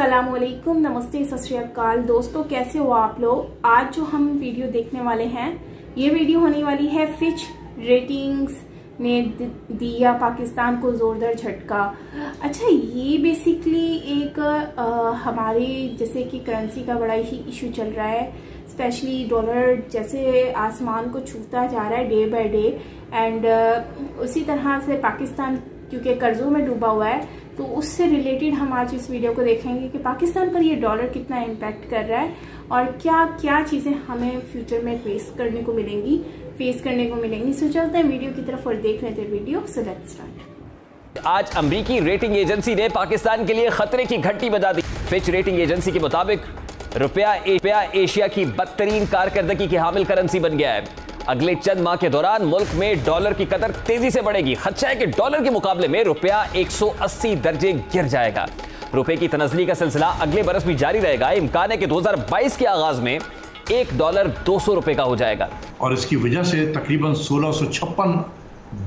अस्सलामुअलैकुम, नमस्ते, सत श्री अकाल। दोस्तों कैसे हो आप लोग। आज जो हम वीडियो देखने वाले हैं, ये वीडियो होने वाली है फिच रेटिंग्स ने दिया पाकिस्तान को जोरदार झटका। अच्छा, ये बेसिकली एक हमारी जैसे कि करेंसी का बड़ा ही इशू चल रहा है, स्पेशली डॉलर जैसे आसमान को छूता जा रहा है डे बाय डे। एंड उसी तरह से पाकिस्तान क्योंकि कर्जों में डूबा हुआ है, तो उससे रिलेटेड हम आज इस वीडियो को देखेंगे कि पाकिस्तान पर ये डॉलर कितना इम्पैक्ट कर रहा है और क्या क्या चीजें हमें फ्यूचर में फेस करने को मिलेंगी। सो चलते हैं वीडियो की तरफ और देख लेते हैं वीडियो। So let's start. आज अमेरिकी रेटिंग एजेंसी ने पाकिस्तान के लिए खतरे की घंटी बजा दी। फिच रेटिंग एजेंसी के मुताबिक रुपया एशिया की बदतरीन कारकर्दगी की हामिल करेंसी बन गया है। अगले चंद माह के दौरान मुल्क में डॉलर की कदर तेजी से बढ़ेगी। खदशा है कि डॉलर के मुकाबले में रुपया 180 दर्जे गिर जाएगा। रुपए की तनज़ली का सिलसिला अगले बरस भी जारी रहेगा। इम्कान है कि 2022 के आगाज में $1 200 रुपए का हो जाएगा और इसकी वजह से तकरीबन 1656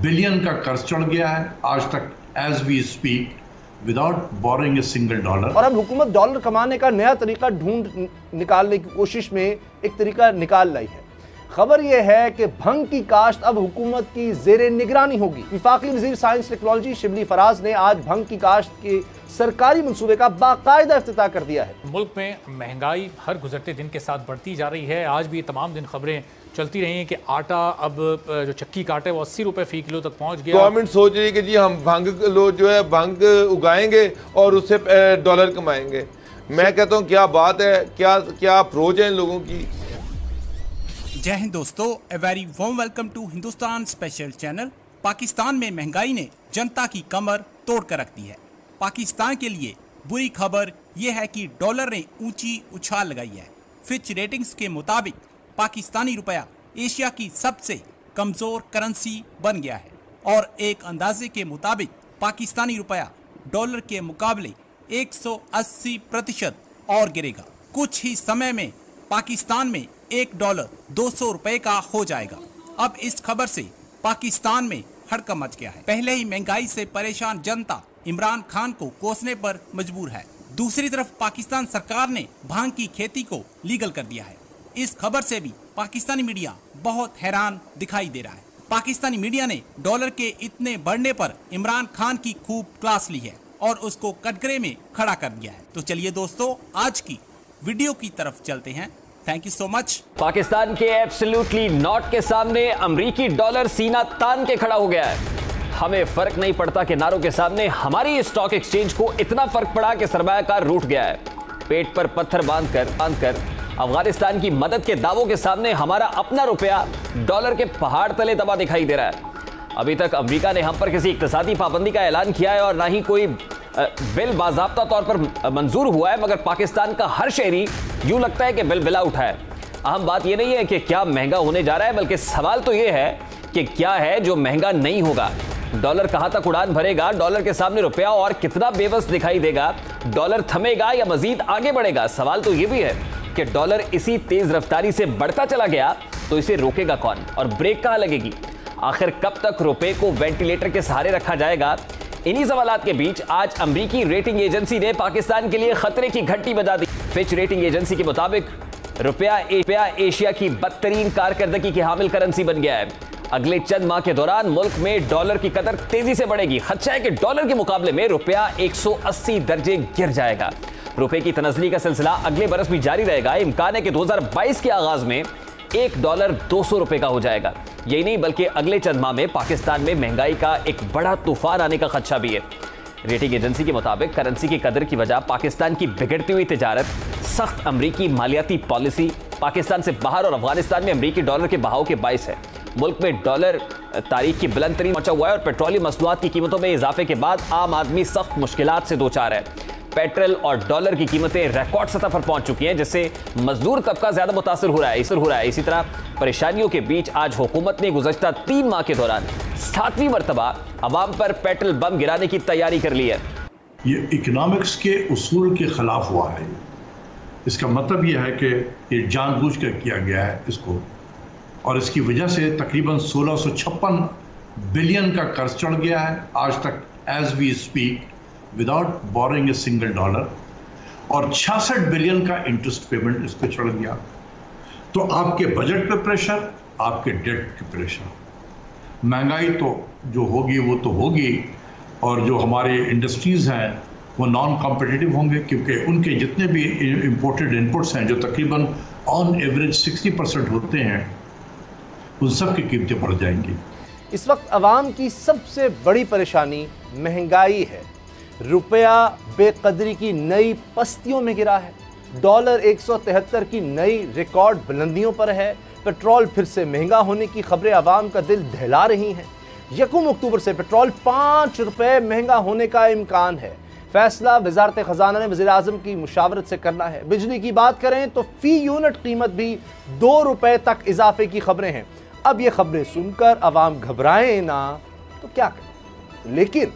बिलियन का कर्ज चढ़ गया है आज तक, as we speak, without borrowing a single dollar. और अब हुकूमत डॉलर कमाने का नया तरीका ढूंढ निकालने की कोशिश में एक तरीका निकाल लाई है। खबर यह है कि भंग की काश्त अब हुकूमत की जेर निगरानी होगी। वफाकी वज़ीर साइंस टेक्नोलॉजी शिबली फराज ने आज भंग की काश्त के सरकारी मंसूबे का बाकायदा इफ्तिताह कर दिया है। मुल्क में महंगाई हर गुजरते दिन के साथ बढ़ती जा रही है। आज भी तमाम दिन खबरें चलती रही हैं कि आटा अब जो चक्की का आटा है वो 80 रुपए फी किलो तक पहुंच गया। गवर्नमेंट सोच रही है कि जी हम भंग उगाएंगे और उससे डॉलर कमाएंगे। मैं कहता हूँ क्या बात है, क्या अप्रोच है इन लोगों की। जय हिंद दोस्तों, a very warm welcome to Hindustan special channel. Pakistan में महंगाई ने जनता की कमर तोड़ कर रख दी है। पाकिस्तान के लिए बुरी खबर यह है कि डॉलर ने ऊंची उछाल लगाई है। फिच रेटिंग्स के मुताबिक पाकिस्तानी रुपया एशिया की सबसे कमजोर करेंसी बन गया है और एक अंदाजे के मुताबिक पाकिस्तानी रुपया डॉलर के मुकाबले 180% और गिरेगा। कुछ ही समय में पाकिस्तान में $1 200 रुपए का हो जाएगा। अब इस खबर से पाकिस्तान में हड़कंप मच गया है। पहले ही महंगाई से परेशान जनता इमरान खान को कोसने पर मजबूर है। दूसरी तरफ पाकिस्तान सरकार ने भांग की खेती को लीगल कर दिया है। इस खबर से भी पाकिस्तानी मीडिया बहुत हैरान दिखाई दे रहा है। पाकिस्तानी मीडिया ने डॉलर के इतने बढ़ने पर इमरान खान की खूब क्लास ली है और उसको कटघरे में खड़ा कर दिया है। तो चलिए दोस्तों, आज की वीडियो की तरफ चलते हैं। Thank you so much. Pakistan के एब्सोल्युटली नॉट के सामने अमेरिकी डॉलर सीना तान के खड़ा हो गया है। हमें फर्क नहीं पड़ता कि नारों के सामने हमारी स्टॉक एक्सचेंज को इतना फर्क पड़ा कि सरमायाकार रूठ गया है। पेट पर पत्थर बांधकर अफगानिस्तान की मदद के दावों के सामने हमारा अपना रुपया डॉलर के पहाड़ तले दबा दिखाई दे रहा है। अभी तक अमेरिका ने हम पर किसी इक्तिसादी पाबंदी का ऐलान किया है और ना ही कोई बिल बाज़ाब्ता तौर पर मंजूर हुआ है, मगर पाकिस्तान का हर शहरी यूं लगता है कि बिल बिला उठा है। अहम बात यह नहीं है कि क्या महंगा होने जा रहा है, बल्कि सवाल तो यह है कि क्या है जो महंगा नहीं होगा। डॉलर कहां तक उड़ान भरेगा, डॉलर के सामने रुपया और कितना बेबस दिखाई देगा, डॉलर थमेगा या मजीद आगे बढ़ेगा। सवाल तो यह भी है कि डॉलर इसी तेज रफ्तारी से बढ़ता चला गया तो इसे रोकेगा कौन और ब्रेक कहां लगेगी। आखिर कब तक रुपए को वेंटिलेटर के सहारे रखा जाएगा। इन्हीं सवालात के बीच आज अमेरिकी रेटिंग एजेंसी ने पाकिस्तान के लिए खतरे की घंटी बजा दी। फिच रेटिंग एजेंसी के मुताबिक रुपया एशिया की बदतरीन कारकर्दगी की हामिल करेंसी बन गया है। अगले चंद माह के दौरान मुल्क में डॉलर की कदर तेजी से बढ़ेगी। खदशा है कि डॉलर के मुकाबले में रुपया 180 दर्जे गिर जाएगा। रुपए की तनज़ली का सिलसिला अगले बरस भी जारी रहेगा। इम्कान है कि 2022 के आगाज में $1 200 रुपए का हो जाएगा। यही नहीं बल्कि अगले चंद माह में पाकिस्तान में महंगाई का एक बड़ा तूफान आने का खदशा भी है। रेटिंग एजेंसी के मुताबिक करेंसी की कदर की वजह पाकिस्तान की बिगड़ती हुई तिजारत, सख्त अमरीकी मालियाती पॉलिसी, पाकिस्तान से बाहर और अफगानिस्तान में अमरीकी डॉलर के बहाव के बाइस है। मुल्क में डॉलर तारीख की बुलंद तरीन पहुंचा हुआ है और पेट्रोलियम मसनूआत की कीमतों में इजाफे के बाद आम आदमी सख्त मुश्किलात से दो चार है। पेट्रोल और डॉलर की कीमतें रिकॉर्ड सतह पर पहुंच चुकी हैं, जिससे मजदूर तबका ज्यादा मुतासर हो रहा है। इसी तरह परेशानियों के बीच आज हुकूमत ने गुज़श्ता 3 माह के दौरान 7वीं मरतबा अवाम पर पेट्रोल बम गिराने की तैयारी कर ली है। ये इकोनॉमिक्स के उसूल के खिलाफ हुआ है। इसका मतलब यह है कि ये जानबूझकर किया गया है इसको, और इसकी वजह से तकरीबन 1656 बिलियन का कर्ज चढ़ गया है आज तक, as we speak, without borrowing a single dollar. और 66 बिलियन का इंटरेस्ट पेमेंट इस पर चढ़ गया। तो आपके बजट पे प्रेशर, आपके डेट पे प्रेशर, महंगाई तो जो होगी वो तो होगी, और जो हमारे इंडस्ट्रीज़ हैं वो नॉन कॉम्पिटिटिव होंगे, क्योंकि उनके जितने भी इंपोर्टेड इनपुट्स हैं जो तकरीबन ऑन एवरेज 60% होते हैं, उन सब की कीमतें बढ़ जाएंगी। इस वक्त अवाम की सबसे बड़ी परेशानी महंगाई है। रुपया बेकदरी की नई पस्तियों में गिरा है, डॉलर 173 की नई रिकॉर्ड बुलंदियों पर है, पेट्रोल फिर से महंगा होने की खबरें अवाम का दिल दहला रही हैं। 1 अक्टूबर से पेट्रोल 5 रुपए महंगा होने का इम्कान है। फैसला वजारत खजाना ने वज़ीर आज़म की मुशावरत से करना है। बिजली की बात करें तो फी यूनिट कीमत भी 2 रुपए तक इजाफे की खबरें हैं। अब ये खबरें सुनकर अवाम घबराए ना तो क्या करें, लेकिन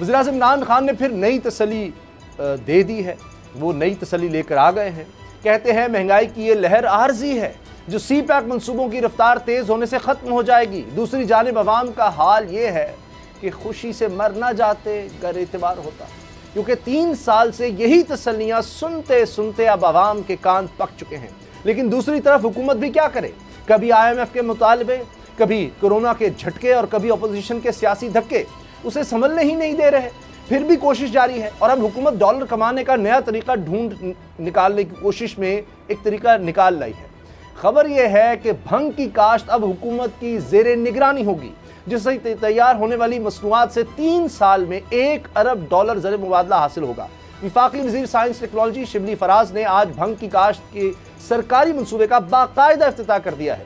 वज़ीर आज़म इमरान खान ने फिर नई तसल्ली दे दी है। वो नई तसल्ली लेकर आ गए हैं। कहते हैं महंगाई की ये लहर आर्जी है जो सी पैक मंसूबों की रफ्तार तेज होने से खत्म हो जाएगी। दूसरी जानिब अवाम का हाल ये है कि खुशी से मर ना जाते गर एतबार होता, क्योंकि 3 साल से यही तसल्लियां सुनते सुनते अब अवाम के कान पक चुके हैं। लेकिन दूसरी तरफ हुकूमत भी क्या करे, कभी IMF के मुतालबे, कभी कोरोना के झटके और कभी अपोजिशन के सियासी धक्के उसे संभलने ही नहीं दे रहे। फिर भी कोशिश जारी है और अब हुकूमत डॉलर कमाने का नया तरीका ढूंढ निकालने की कोशिश में एक तरीका निकाल लाई है। खबर यह है कि भंग की काश्त अब हुकूमत की ज़ेरे निगरानी होगी, जिससे तैयार होने वाली मसनूआत से 3 साल में $1 अरब ज़र मुबादला हासिल होगा। वफाकी वज़ीर साइंस टेक्नोलॉजी शिबली फराज ने आज भंग की काश्त के सरकारी मनसूबे का बाकायदा इफ्तिताह कर दिया है,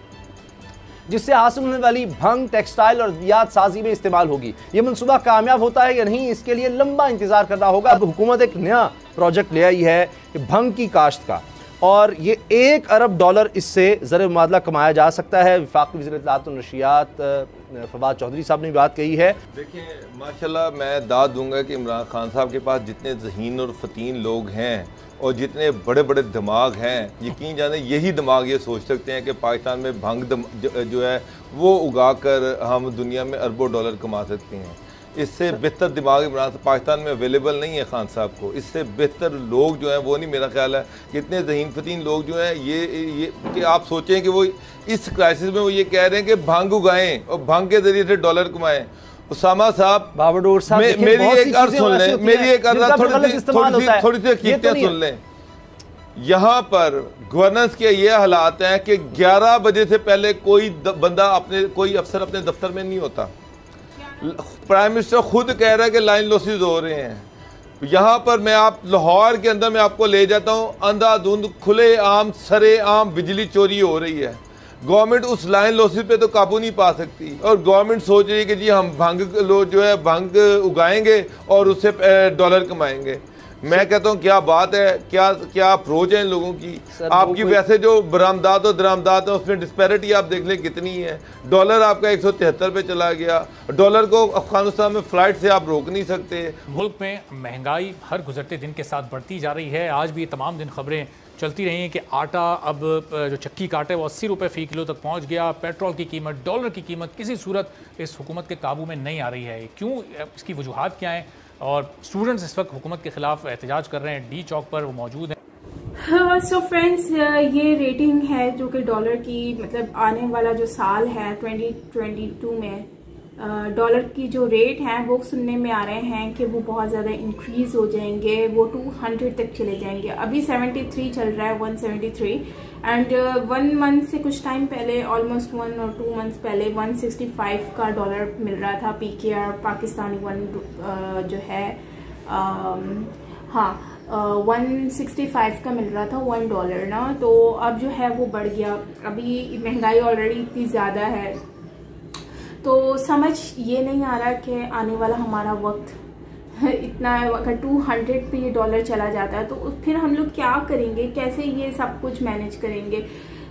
जिससे हासिल होने वाली भंग टेक्सटाइल और दियात साजी में इस्तेमाल होगी। ये मनसूबा कामयाब होता है या नहीं, इसके लिए लंबा इंतजार करना होगा। अब हुकूमत एक नया प्रोजेक्ट ले आई है भंग की काश्त का, और ये $1 अरब इससे ज़र मुबादला कमाया जा सकता है। वफाकी वज़ीर इत्तलाआत और नशियात फवाद चौधरी साहब ने बात कही है। देखिए माशाल्लाह, मैं दाद दूंगा कि इमरान खान साहब के पास जितने ज़हीन और फ़तीन लोग हैं और जितने बड़े बड़े दिमाग हैं, यकीन जाने यही दिमाग ये सोच सकते हैं कि पाकिस्तान में भंग जो है वो उगा कर हम दुनिया में अरबों डॉलर कमा सकते हैं। इससे बेहतर दिमाग इमरान पाकिस्तान में अवेलेबल नहीं है खान साहब को। इससे बेहतर लोग जो हैं वो नहीं, मेरा ख्याल है कि इतने ज़हीन फ़तीन लोग जो हैं ये कि आप सोचें कि वो इस क्राइसिस में वो ये कह रहे हैं कि भंग उगाएं और भंग के ज़रिए से डॉलर कमाएं। उसामा साहब, बाबडोर साहब, मेरी एक अर्ज सुन लें, मेरी एक अर्ज थोड़ी सी हकीकतें सुन लें। यहाँ पर गवर्नेंस के ये हालात हैं कि 11 बजे से पहले कोई बंदा कोई अफसर अपने दफ्तर में नहीं होता। प्राइम मिनिस्टर खुद कह रहा है कि लाइन लॉसेस हो रहे हैं। यहाँ पर मैं आप लाहौर के अंदर मैं आपको ले जाता हूँ, अंधाधुंध खुले आम सरे आम बिजली चोरी हो रही है। गवर्नमेंट उस लाइन लॉसेस पे तो काबू नहीं पा सकती, और गवर्नमेंट सोच रही है कि जी हम भंग उगाएंगे और उससे डॉलर कमाएंगे। मैं कहता हूँ क्या बात है, क्या अप्रोच है इन लोगों की। आपकी वैसे जो बरामदात और दरामदात है उसमें डिस्पैरिटी आप देख लें कितनी है। डॉलर आपका 173 पे चला गया। डॉलर को अफगानिस्तान में फ्लाइट से आप रोक नहीं सकते। मुल्क में महंगाई हर गुजरते दिन के साथ बढ़ती जा रही है। आज भी तमाम दिन खबरें चलती रही हैं कि आटा अब जो चक्की का आटा है वो 80 रुपये फ़ी किलो तक पहुंच गया। पेट्रोल की कीमत, डॉलर की कीमत किसी सूरत इस हुकूमत के काबू में नहीं आ रही है। क्यों, इसकी वजूहात क्या हैं? और स्टूडेंट्स इस वक्त हुकूमत के खिलाफ एहतजाज कर रहे हैं, डी चौक पर वो मौजूद हैं। सो फ्रेंड्स, ये रेटिंग है जो कि डॉलर की, मतलब आने वाला जो साल है 2022 में डॉलर की जो रेट हैं वो सुनने में आ रहे हैं कि वो बहुत ज़्यादा इंक्रीज़ हो जाएंगे, वो 200 तक चले जाएंगे। अभी 73 चल रहा है, 173, एंड 1 मंथ से कुछ टाइम पहले, ऑलमोस्ट 1 और 2 मंथ्स पहले 165 का डॉलर मिल रहा था। PKR पाकिस्तानी जो है 165 का मिल रहा था $1 ना। तो अब जो है वो बढ़ गया। अभी महंगाई ऑलरेडी इतनी ज़्यादा है, तो समझ ये नहीं आ रहा कि आने वाला हमारा वक्त इतना, अगर 200 पे ये डॉलर चला जाता है तो फिर हम लोग क्या करेंगे, कैसे ये सब कुछ मैनेज करेंगे।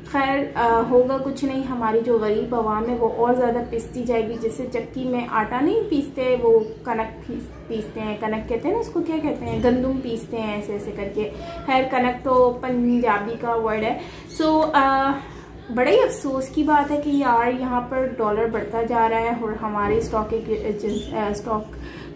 खैर होगा कुछ नहीं, हमारी जो गरीब आवाम है वो और ज़्यादा पिसती जाएगी। जैसे चक्की में आटा नहीं पीसते, वो कनक पीसते हैं, कनक कहते हैं ना उसको, क्या कहते हैं, गंदुम पीसते हैं ऐसे ऐसे करके। खैर कनक तो पंजाबी का वर्ड है। सो बड़ा ही अफसोस की बात है कि यार यहाँ पर डॉलर बढ़ता जा रहा है और हमारे स्टॉक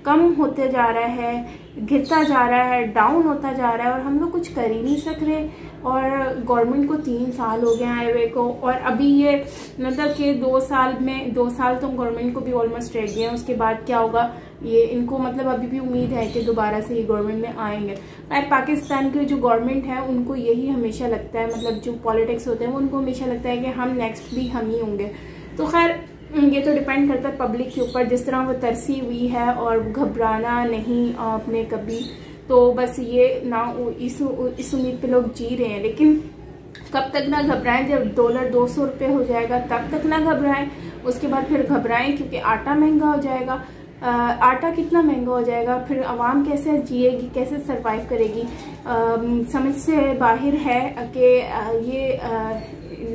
कम होते जा रहा है, गिरता जा रहा है, डाउन होता जा रहा है और हम लोग कुछ कर ही नहीं सक रहे। और गवर्नमेंट को 3 साल हो गए आए हुए को, और अभी ये मतलब कि 2 साल तो गवर्नमेंट को भी ऑलमोस्ट रह गए हैं। उसके बाद क्या होगा ये इनको मतलब अभी भी उम्मीद है कि दोबारा से ये गवर्नमेंट में आएंगे। और पाकिस्तान की जो गवर्नमेंट है उनको यही हमेशा लगता है, मतलब जो पॉलिटिक्स होते हैं वो उनको हमेशा लगता है कि हम नेक्स्ट भी हम ही होंगे। तो खैर ये तो डिपेंड करता है पब्लिक के ऊपर, जिस तरह वो तरसी हुई है और घबराना नहीं आपने कभी, तो बस ये ना इस उम्मीद पे लोग जी रहे हैं। लेकिन कब तक ना घबराएं, जब डॉलर 200 रुपये हो जाएगा तब तक ना घबराएं, उसके बाद फिर घबराएं क्योंकि आटा महंगा हो जाएगा। आटा कितना महंगा हो जाएगा, फिर आवाम कैसे जिएगी, कैसे सरवाइव करेगी। समझ से बाहर है कि ये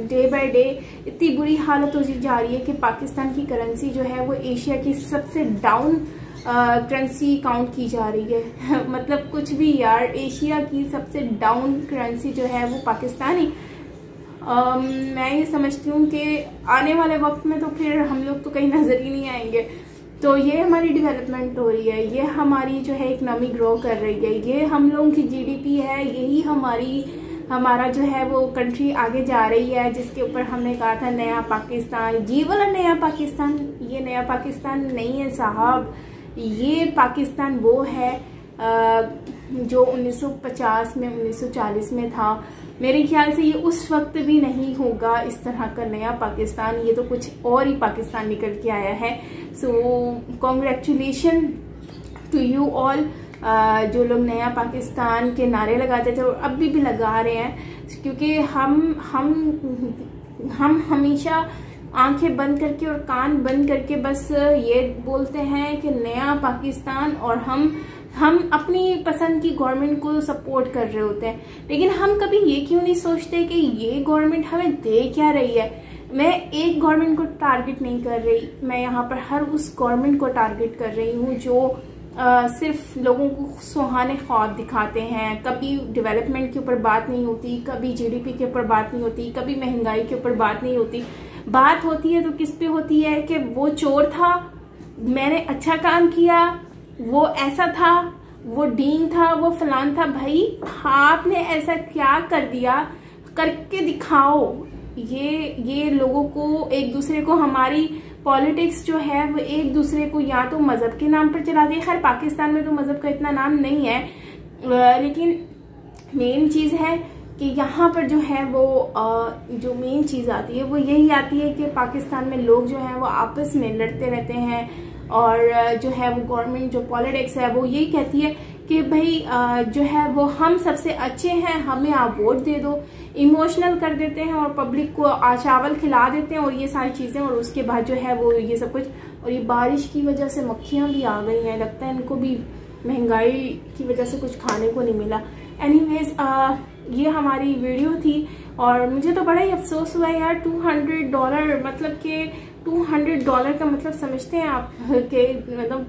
डे बाय डे इतनी बुरी हालत होती जा रही है कि पाकिस्तान की करेंसी जो है वो एशिया की सबसे डाउन करेंसी काउंट की जा रही है। मतलब कुछ भी यार, एशिया की सबसे डाउन करेंसी जो है वो पाकिस्तानी। मैं ये समझती हूँ कि आने वाले वक्त में तो फिर हम लोग तो कहीं नजर ही नहीं आएंगे। तो ये हमारी डेवलपमेंट हो रही है, ये हमारी जो है इकनॉमी ग्रो कर रही है, ये हम लोगों की जीडीपी है, यही हमारा जो है वो कंट्री आगे जा रही है, जिसके ऊपर हमने कहा था नया पाकिस्तान। ये वाला नया पाकिस्तान, ये नया पाकिस्तान नहीं है साहब, ये पाकिस्तान वो है जो 1950 में 1940 में था। मेरे ख्याल से ये उस वक्त भी नहीं होगा इस तरह का नया पाकिस्तान, ये तो कुछ और ही पाकिस्तान निकल के आया है। So congratulation to you all जो लोग नया पाकिस्तान के नारे लगाते थे और अभी भी लगा रहे हैं, क्योंकि हम हमेशा आंखें बंद करके और कान बंद करके बस ये बोलते हैं कि नया पाकिस्तान, और हम अपनी पसंद की गवर्नमेंट को सपोर्ट कर रहे होते हैं। लेकिन हम कभी ये क्यों नहीं सोचते कि ये गवर्नमेंट हमें दे क्या रही है। मैं एक गवर्नमेंट को टारगेट नहीं कर रही, मैं यहाँ पर हर उस गवर्नमेंट को टारगेट कर रही हूँ जो सिर्फ लोगों को सुहाने ख्वाब दिखाते हैं। कभी डेवलपमेंट के ऊपर बात नहीं होती, कभी जीडीपी के ऊपर बात नहीं होती, कभी महंगाई के ऊपर बात नहीं होती। बात होती है तो किस पे होती है कि वो चोर था, मैंने अच्छा काम किया, वो ऐसा था, वो डीन था, वो फलान था। भाई आपने ऐसा क्या कर दिया, करके दिखाओ। ये लोगों को, एक दूसरे को, हमारी पॉलिटिक्स जो है वो एक दूसरे को या तो मजहब के नाम पर चलाती है। खैर पाकिस्तान में तो मजहब का इतना नाम नहीं है, लेकिन मेन चीज है कि यहाँ पर जो है वो जो मेन चीज आती है वो यही आती है कि पाकिस्तान में लोग जो हैं वो आपस में लड़ते रहते हैं, और जो है वो गवर्नमेंट जो पॉलिटिक्स है वो यही कहती है कि भाई जो है वो हम सबसे अच्छे हैं, हमें आप वोट दे दो। इमोशनल कर देते हैं और पब्लिक को चावल खिला देते हैं और ये सारी चीजें, और उसके बाद जो है वो ये सब कुछ। और ये बारिश की वजह से मक्खियां भी आ गई हैं, लगता है इनको भी महंगाई की वजह से कुछ खाने को नहीं मिला। एनीवेज ये हमारी वीडियो थी और मुझे तो बड़ा ही अफसोस हुआ यार। $200 मतलब कि $200 का मतलब समझते हैं आप कि मतलब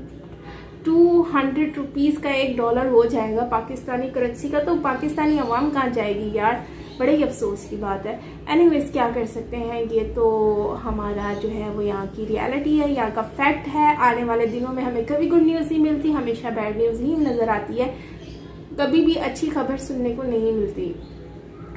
200 रुपीज का $1 हो जाएगा पाकिस्तानी करेंसी का, तो पाकिस्तानी अवाम कहाँ जाएगी यार। बड़े ही अफसोस की बात है। एनीवेज क्या कर सकते हैं, ये तो हमारा जो है वो यहाँ की रियलिटी है, यहाँ का फैक्ट है। आने वाले दिनों में हमें कभी गुड न्यूज़ नहीं मिलती, हमेशा बैड न्यूज़ ही नजर आती है, कभी भी अच्छी खबर सुनने को नहीं मिलती।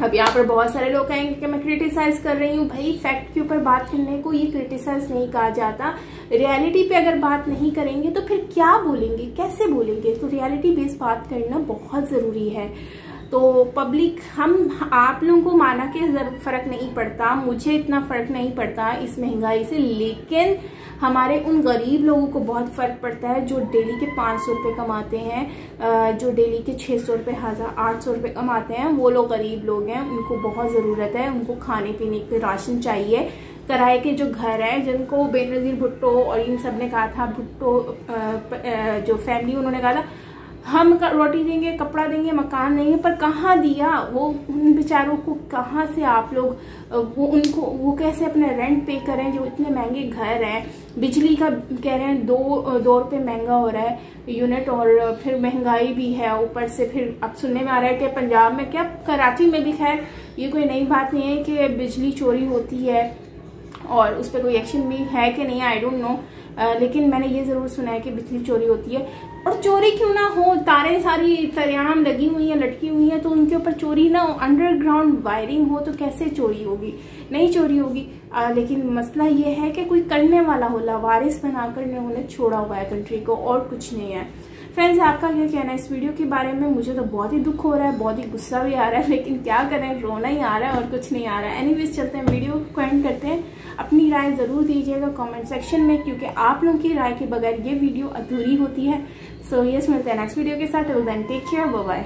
अब यहाँ पर बहुत सारे लोग कहेंगे कि मैं क्रिटिसाइज कर रही हूँ। भाई फैक्ट के ऊपर बात करने को ये क्रिटिसाइज नहीं कहा जाता। रियलिटी पे अगर बात नहीं करेंगे तो फिर क्या बोलेंगे, कैसे बोलेंगे। तो रियलिटी बेस्ड बात करना बहुत जरूरी है। तो पब्लिक, हम आप लोगों को माना कि फर्क नहीं पड़ता, मुझे इतना फर्क नहीं पड़ता इस महंगाई से, लेकिन हमारे उन गरीब लोगों को बहुत फर्क पड़ता है जो डेली के 500 रुपये कमाते हैं, जो डेली के 600 रुपये, 800 रुपये कमाते हैं। वो लोग गरीब लोग हैं, उनको बहुत ज़रूरत है, उनको खाने पीने के राशन चाहिए। किराए के जो घर हैं, जिनको बेनज़ीर भुट्टो और इन सब ने कहा था, भुट्टो जो फैमिली, उन्होंने कहा था हम रोटी देंगे, कपड़ा देंगे, मकान देंगे, पर कहाँ दिया वो उन बेचारों को। कहाँ से आप लोग वो कैसे अपने रेंट पे करें जो इतने महंगे घर हैं। बिजली का कह रहे हैं 2 रुपये महंगा हो रहा है यूनिट, और फिर महंगाई भी है ऊपर से। फिर अब सुनने में आ रहा है कि पंजाब में, क्या कराची में भी, खैर ये कोई नई बात नहीं है कि बिजली चोरी होती है और उस पर कोई एक्शन भी है कि नहीं, आई डोंट नो। लेकिन मैंने ये जरूर सुना है कि बिजली चोरी होती है। और चोरी क्यों ना हो, तारें सारी सरेआम लगी हुई हैं, लटकी हुई हैं, तो उनके ऊपर चोरी ना हो, अंडरग्राउंड वायरिंग हो तो कैसे चोरी होगी, नहीं चोरी होगी। लेकिन मसला ये है कि कोई करने वाला हो, लावारिस बनाकर उन्होंने छोड़ा हुआ है कंट्री को, और कुछ नहीं है। फ्रेंड्स, आपका क्या कहना है इस वीडियो के बारे में? मुझे तो बहुत ही दुख हो रहा है, बहुत ही गुस्सा भी आ रहा है, लेकिन क्या करें, रोना ही आ रहा है और कुछ नहीं आ रहा है। एनीवेज चलते हैं, वीडियो को एंड करते हैं। अपनी राय ज़रूर दीजिएगा कमेंट सेक्शन में, क्योंकि आप लोगों की राय के बगैर ये वीडियो अधूरी होती है। सो यस, मिलते हैं नेक्स्ट वीडियो के साथ। Till then take care, bye bye.